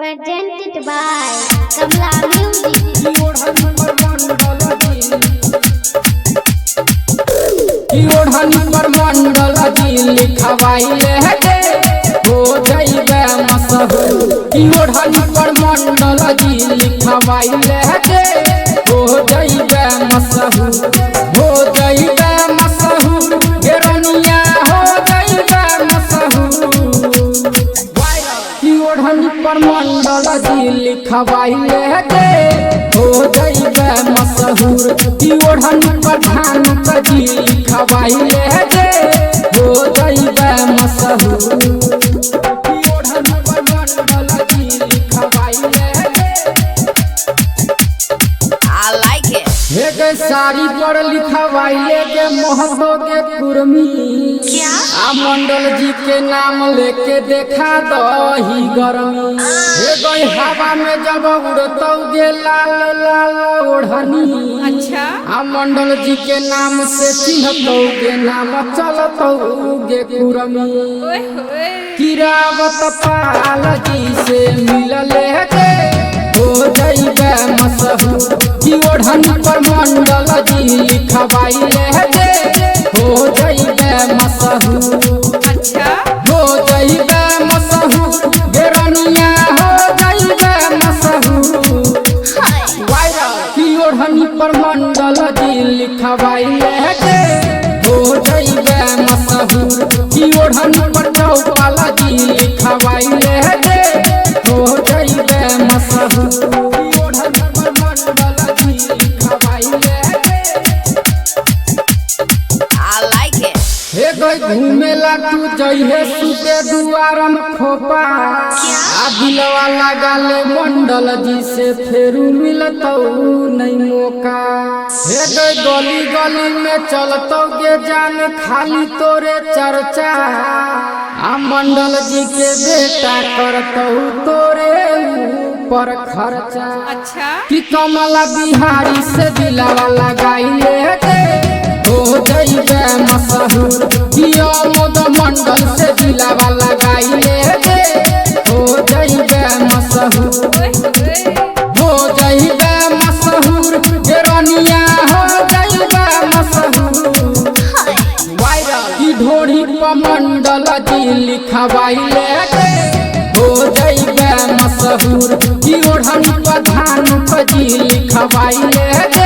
Presented by Kamla Music. ओढ़नी पर मंडल जी लिखवाइले गे हो जइबे मशहूर। ओढ़नी पर मंडल जी लिखवाइले गे हो जइबे मशहूर। हो जइबे मशहूर गेरनिया हो जइबे मशहूर। ओढ़नी पर मंडल जी लिखवाइले गे हो जइबे मशहूर। ओढ़नी पर धान जी लिखवाइले गे हो जइबे मशहूर। ओढ़नी पर मंडल जी लिखवाइले I like it. हे गे साड़ी पर लिखवाइले गे महतो के कुर्मी। क्या? आ मंडल जी के नाम लेके देखा दही गरमी। हे गई हवा में जब उड़तौ गे लाल लाल ओढ़नी। अच्छा? आ मंडल जी के नाम से चिन्हतौ गे नाम चलतौ गे कुर्मी। किरावत पाल जी से मिलले गे हो जइबे मशहूर। ओढ़नी पर मंडल जी लिखवाइले गे हो जइबे मशहूर। अच्छा? हो जइबे मशहूर गेरनिया हो जइबे मशहूर। ओढ़नी पर मंडल जी लिखवाइले गे हो जइबे मशहूर। ओढ़नी पर चौपाल जी लिखवाइले गे हो जइबे मशहूर। ओढ़नी पर मंडल जी लिखवाइले I like it. हे गई घूमेला तू जइहे सुते दुआरम खोपा। आ दिलवा लगाले मंडल जी से फेरू मिलतौ नहीं मौका। हे गई गली गली में चलतौ गे जान खाली तोरे चर्चा। आ मंडल जी के बेटा करतौ तोरे ऊपर खर्चा। अच्छा? कि कमला बिहारी से दिलवा लगाइले गे हो जइबे मशहूर। मोद मंडल से दिलवा लगाइले गे हो जइबे मशहूर। हो जइबे मशहूर गेरनिया हो जइबे मशहूर। ढोरी पर मंडल जी लिखवाइले गे हो जइबे मशहूर। ओढ़नी पर धान जी लिखवाइले गे